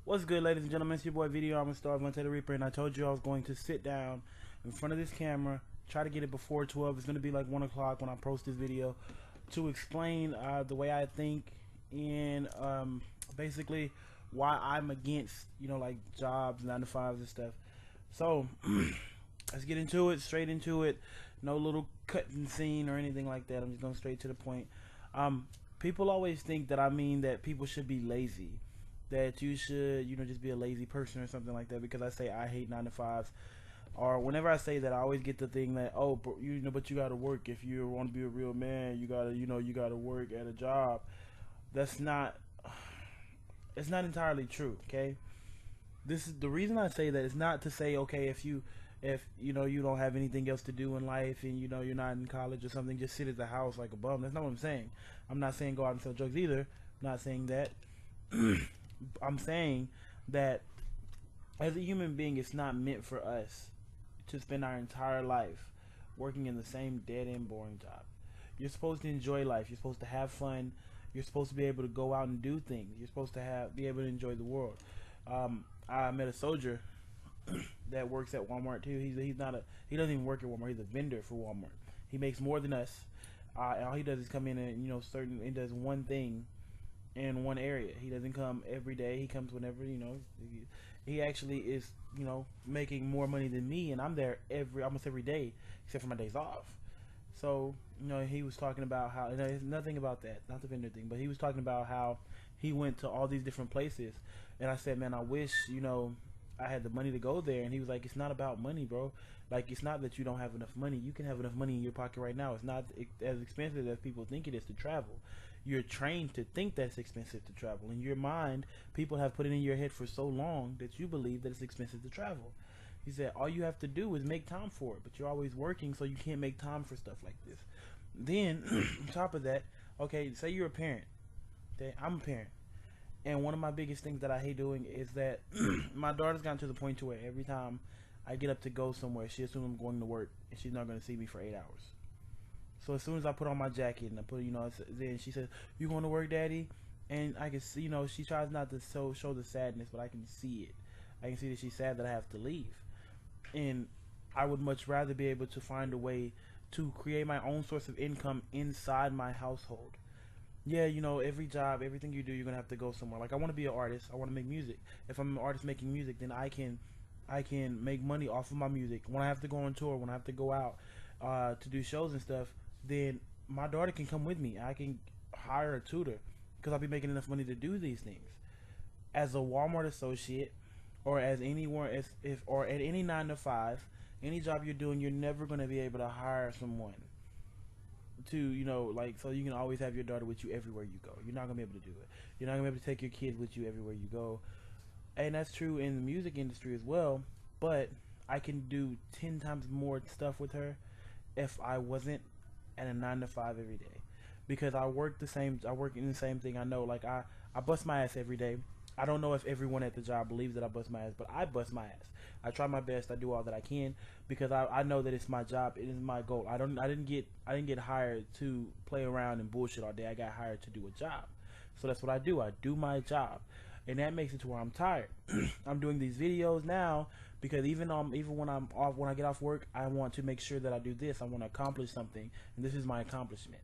What's good, ladies and gentlemen? It's your boy Video. I'm a star of Twiter the Reaper, and I told you I was going to sit down in front of this camera, try to get it before 12. It's going to be like 1 o'clock when I post this video, to explain the way I think and basically why I'm against, like jobs, 9 to 5s and stuff. So let's get into it, straight into it. No little cutting scene or anything like that. I'm just going straight to the point. People always think that I mean that people should be lazy, that you should, just be a lazy person or something like that, because I say I hate 9 to 5s. Or whenever I say that, I always get the thing that, oh, but you gotta work. If you want to be a real man, you gotta work at a job. That's not, it's not entirely true. Okay, this is the reason I say that. It's not to say, okay, if you don't have anything else to do in life, and you're not in college or something, just sit at the house like a bum. That's not what I'm saying. I'm not saying go out and sell drugs either. I'm not saying that. I'm saying that as a human being, it's not meant for us to spend our entire life working in the same dead-end boring job. You're supposed to enjoy life. You're supposed to have fun. You're supposed to be able to go out and do things. You're supposed to be able to enjoy the world. I met a soldier that works at Walmart too. He doesn't even work at Walmart. He's a vendor for Walmart. He makes more than us. All he does is come in and he does one thing in one area. He doesn't come every day. He comes whenever, he actually is, making more money than me, and I'm there almost every day except for my days off. So, he was talking about how, there's nothing about that, not the vendor thing, but he was talking about how he went to all these different places, and I said, man, I wish, I had the money to go there. And he was like, it's not about money, bro. Like, it's not that you don't have enough money. You can have enough money in your pocket right now. It's not as expensive as people think it is to travel. You're trained to think that's expensive to travel. In your mind, people have put it in your head for so long that you believe that it's expensive to travel. He said, all you have to do is make time for it, but you're always working, so you can't make time for stuff like this. Then, on top of that, okay, say you're a parent. Okay, I'm a parent. And one of my biggest things that I hate doing is that my daughter's gotten to the point to where every time I get up to go somewhere, she assumes I'm going to work, and she's not going to see me for 8 hours. So as soon as I put on my jacket and I put, then she says, "You going to work, Daddy?" And I can see, she tries not to show the sadness, but I can see it. I can see that she's sad that I have to leave. And I would much rather be able to find a way to create my own source of income inside my household. Yeah, every job, everything you do, you're gonna have to go somewhere. Like, I want to be an artist. I want to make music. If I'm an artist making music, then I can make money off of my music. When I have to go on tour, when I have to go out to do shows and stuff, then my daughter can come with me. I can hire a tutor because I'll be making enough money to do these things. As a Walmart associate, or as anyone, or at any 9 to 5, any job you're doing, you're never gonna be able to hire someone to, so you can always have your daughter with you everywhere you go. You're not gonna be able to do it. You're not gonna be able to take your kids with you everywhere you go. And that's true in the music industry as well, but I can do 10 times more stuff with her if I wasn't at a 9 to 5 every day, because I work in the same thing. I know, like, I bust my ass every day. I don't know if everyone at the job believes that I bust my ass, but I bust my ass. I try my best. I do all that I can, because I know that it's my job. It is my goal. I didn't get hired to play around and bullshit all day. I got hired to do a job. So that's what I do. I do my job, and that makes it to where I'm tired. I'm doing these videos now because even when I'm off, when I get off work, I want to make sure that I do this. I want to accomplish something, and this is my accomplishment.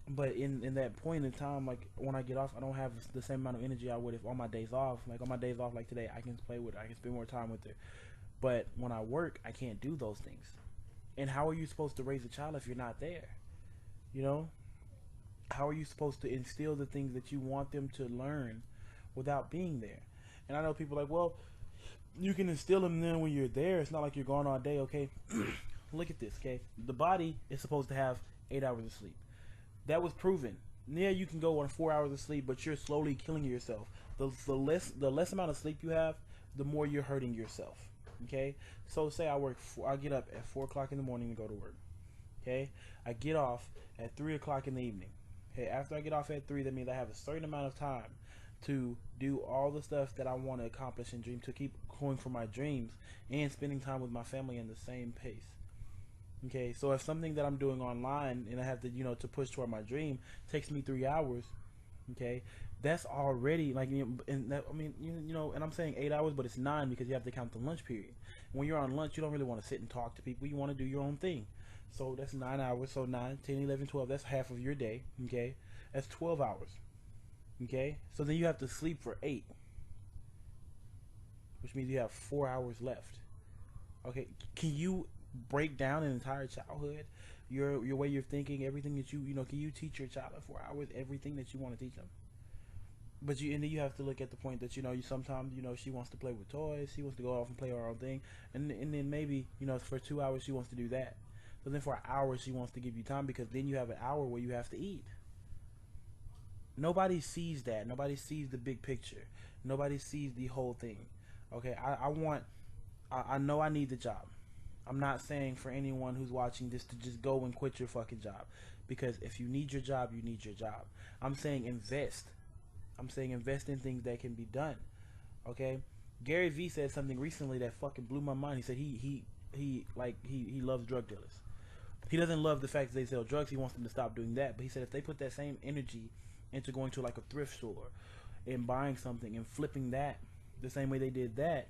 But in that point in time, like, when I get off, I don't have the same amount of energy I would if on my days off. Like, on my days off, like today, I can play with her. I can spend more time with her. But when I work, I can't do those things. And how are you supposed to raise a child if you're not there? How are you supposed to instill the things that you want them to learn without being there? And I know people are like, well, you can instill them then when you're there. It's not like you're gone all day, okay? Look at this, okay? The body is supposed to have 8 hours of sleep. That was proven. Yeah, you can go on 4 hours of sleep, but you're slowly killing yourself. The less amount of sleep you have, the more you're hurting yourself. Okay? So say I get up at 4 o'clock in the morning to go to work. Okay? I get off at 3 o'clock in the evening. Okay, after I get off at 3, that means I have a certain amount of time to do all the stuff that I want to accomplish and dream, to keep going for my dreams and spending time with my family in the same pace. Okay, so if something that I'm doing online and I have to, to push toward my dream takes me 3 hours, okay, that's already like, and that, I mean, you know, and I'm saying 8 hours, but it's 9 because you have to count the lunch period. When you're on lunch, you don't really want to sit and talk to people. You want to do your own thing. So that's 9 hours. So 9, 10, 11, 12. That's half of your day. Okay, that's 12 hours. Okay, so then you have to sleep for 8, which means you have 4 hours left. Okay, can you break down an entire childhood, your way you're thinking, everything that you know? Can you teach your child in 4 hours everything that you want to teach them? But and then you have to look at the point that, you know, you sometimes, you know, she wants to play with toys, she wants to go off and play her own thing, and then maybe, you know, for 2 hours she wants to do that. So then for an hour she wants to give you time, because then you have an hour where you have to eat. Nobody sees that. Nobody sees the big picture. Nobody sees the whole thing. Okay, I know I need the job. I'm not saying for anyone who's watching this to just go and quit your fucking job, because if you need your job, you need your job. I'm saying invest. I'm saying invest in things that can be done. Okay, Gary Vee said something recently that fucking blew my mind. He said he loves drug dealers. He doesn't love the fact that they sell drugs. He wants them to stop doing that. But he said if they put that same energy into going to like a thrift store and buying something and flipping that the same way they did that,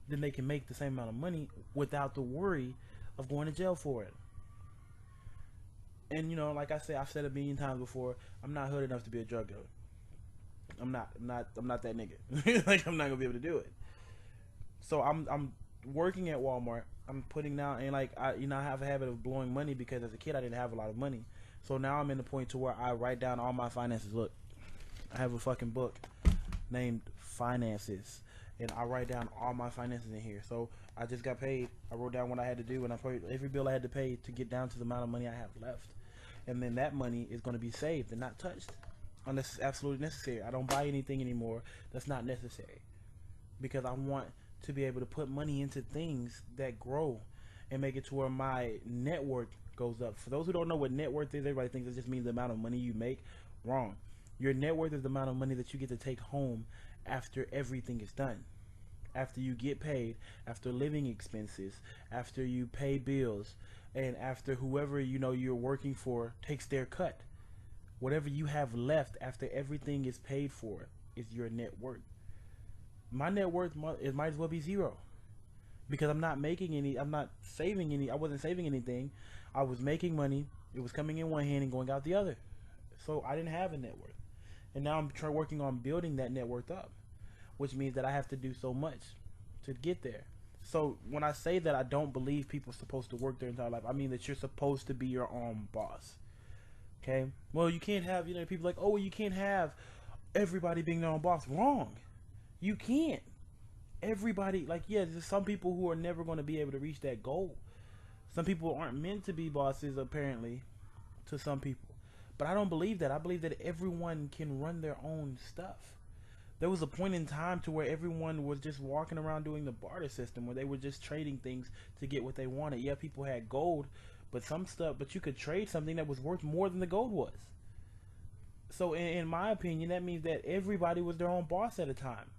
then they can make the same amount of money without the worry of going to jail for it. And you know, like I said, I've said a million times before, I'm not hood enough to be a drug dealer. I'm not that nigga. Like, I'm not gonna be able to do it. So I'm working at Walmart. I'm putting down, and like I have a habit of blowing money, because as a kid I didn't have a lot of money. So now I'm in the point to where I write down all my finances. Look, I have a fucking book named Finances, and I write down all my finances in here. So I just got paid. I wrote down what I had to do, and I paid every bill I had to pay to get down to the amount of money I have left. And then that money is going to be saved and not touched unless it's absolutely necessary. I don't buy anything anymore that's not necessary, because I want to be able to put money into things that grow and make it to where my net worth goes up. For those who don't know what net worth is, everybody thinks it just means the amount of money you make. Wrong. Your net worth is the amount of money that you get to take home after everything is done. After you get paid, after living expenses, after you pay bills, and after whoever you know you're working for takes their cut. Whatever you have left after everything is paid for is your net worth. My net worth might as well be zero, because I'm not making any, I'm not saving any, I wasn't saving anything. I was making money, it was coming in one hand and going out the other. So I didn't have a net worth. And now I'm working on building that net worth up, which means that I have to do so much to get there. So when I say that I don't believe people are supposed to work their entire life, I mean that you're supposed to be your own boss. Okay? Well, you can't have, you know, people like, oh, well, you can't have everybody being their own boss. Wrong. You can't. Everybody, like, yeah, there's some people who are never going to be able to reach that goal. Some people aren't meant to be bosses, apparently, to some people. But I don't believe that. I believe that everyone can run their own stuff. There was a point in time to where everyone was just walking around doing the barter system, where they were just trading things to get what they wanted. Yeah, people had gold, but you could trade something that was worth more than the gold was. So in my opinion, that means that everybody was their own boss at a time,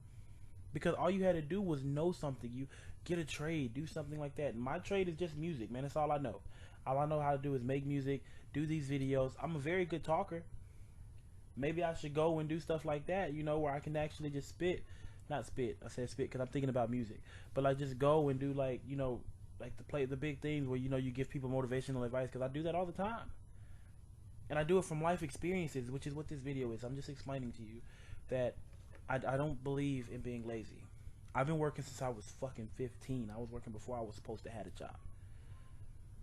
because all you had to do was know something. You get a trade, do something like that. And my trade is just music, man. That's all I know. All I know how to do is make music, do these videos. I'm a very good talker. Maybe I should go and do stuff like that, you know, where I can actually just spit. Not spit, I said spit because I'm thinking about music. But like just go and do, like, you know, like the big things where, you know, you give people motivational advice, because I do that all the time. And I do it from life experiences, which is what this video is. I'm just explaining to you that I don't believe in being lazy. I've been working since I was fucking 15. I was working before I was supposed to have a job.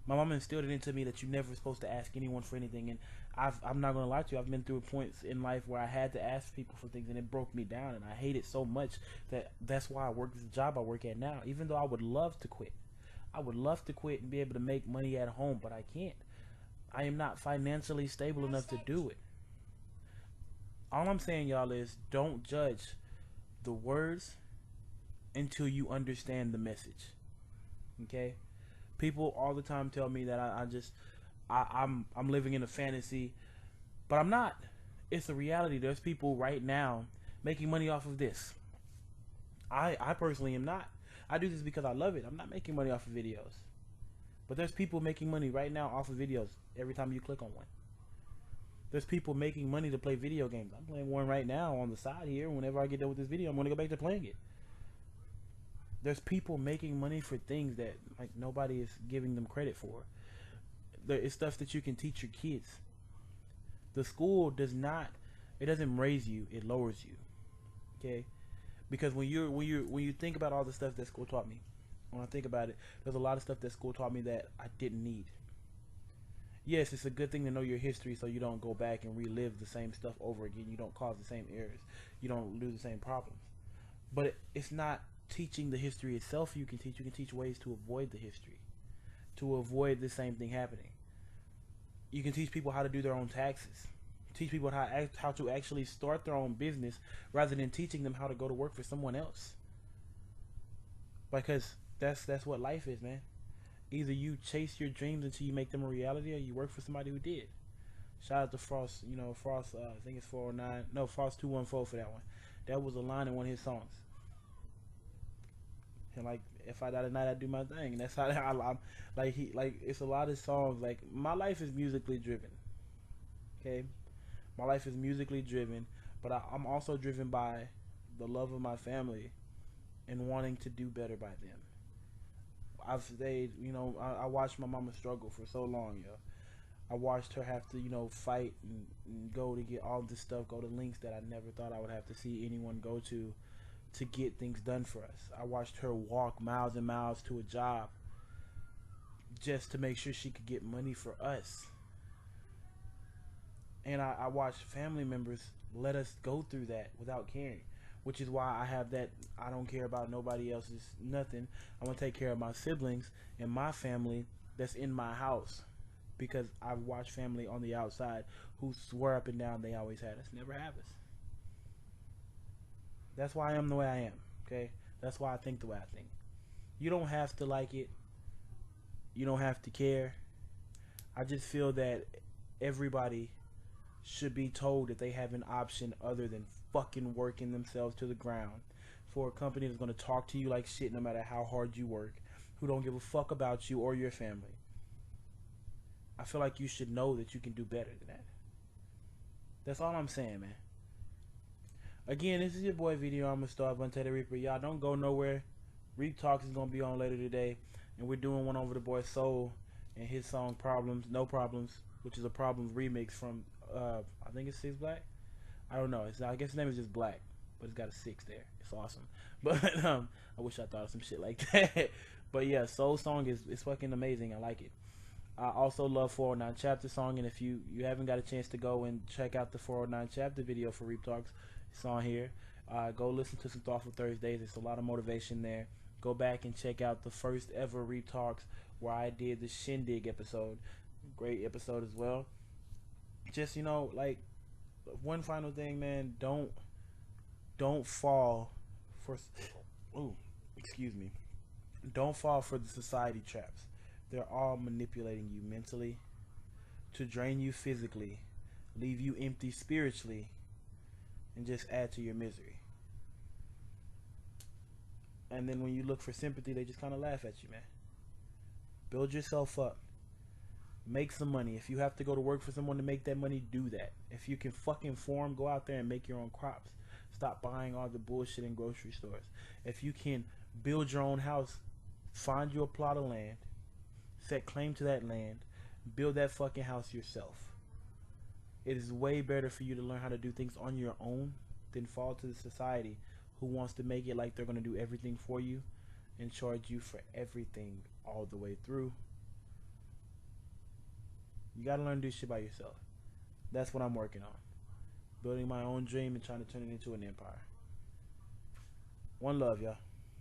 My mom instilled it into me that you're never supposed to ask anyone for anything, and I'm not gonna lie to you. I've been through points in life where I had to ask people for things, and it broke me down, and I hate it so much that's why I work this job I work at now. Even though I would love to quit, I would love to quit and be able to make money at home, but I can't. I am not financially stable enough to do it. All I'm saying, y'all, is don't judge the words until you understand the message. Okay? People all the time tell me that I'm living in a fantasy, but I'm not. It's a reality. There's people right now making money off of this. I personally am not. I do this because I love it. I'm not making money off of videos. But there's people making money right now off of videos every time you click on one. There's people making money to play video games. I'm playing one right now on the side here. Whenever I get done with this video, I'm going to go back to playing it. There's people making money for things that like nobody is giving them credit for. It's stuff that you can teach your kids. The school doesn't raise you, it lowers you. Okay? Because when you think about all the stuff that school taught me, when I think about it, there's a lot of stuff that school taught me that I didn't need. Yes, it's a good thing to know your history so you don't go back and relive the same stuff over again. You don't cause the same errors. You don't do the same problems. But it's not teaching the history itself you can teach ways to avoid the history, to avoid the same thing happening. You can teach people how to do their own taxes, teach people how to actually start their own business rather than teaching them how to go to work for someone else. Because that's what life is, man. Either you chase your dreams until you make them a reality, or you work for somebody who did. Shout out to Frost, Frost, I think it's 409, no, Frost 214 for that one. That was a line in one of his songs. And like, if I die tonight, I do my thing. And that's how I'm it's a lot of songs. Like, my life is musically driven. Okay? My life is musically driven, but I'm also driven by the love of my family and wanting to do better by them. I've stayed, I watched my mama struggle for so long, yo. I watched her have to, fight and go to get all this stuff, go to lengths that I never thought I would have to see anyone go to get things done for us. I watched her walk miles and miles to a job just to make sure she could get money for us. And I watched family members let us go through that without caring. Which is why I have that, I don't care about nobody else's nothing. I'm going to take care of my siblings and my family that's in my house. Because I've watched family on the outside who swear up and down they always had us. Never have us. That's why I am the way I am. Okay? That's why I think the way I think. You don't have to like it. You don't have to care. I just feel that everybody should be told that they have an option other than fucking working themselves to the ground for a company that's going to talk to you like shit no matter how hard you work, who don't give a fuck about you or your family. I feel like you should know that you can do better than that. That's all I'm saying, man. Again, this is your boy Video. I'm a star, Vontae the Reaper. Y'all don't go nowhere. Reap Talks is going to be on later today, and we're doing one over the boy Soul and his song Problems, No Problems, which is a Problems remix from I think it's 6 Black. I don't know. I guess his name is just Black, but it's got a 6 there. It's awesome. But I wish I thought of some shit like that. But yeah, Soul song is fucking amazing. I like it. I also love 409 Chapter song, and if you haven't got a chance to go and check out the 409 Chapter video for Reap Talks, it's on here. Go listen to some Thoughtful Thursdays. There's a lot of motivation there. Go back and check out the first ever Reap Talks where I did the Shindig episode. Great episode as well. Just, like, one final thing, man. Don't fall for don't fall for the society traps. They're all manipulating you mentally to drain you physically, leave you empty spiritually, and just add to your misery. And then when you look for sympathy, they just kind of laugh at you, man. Build yourself up. Make some money. If you have to go to work for someone to make that money, do that. If you can fucking farm, go out there and make your own crops. Stop buying all the bullshit in grocery stores. If you can build your own house, find you a plot of land, set claim to that land, build that fucking house yourself. It is way better for you to learn how to do things on your own than fall to the society who wants to make it like they're going to do everything for you and charge you for everything all the way through. You gotta learn to do shit by yourself. That's what I'm working on. Building my own dream and trying to turn it into an empire. One love, y'all.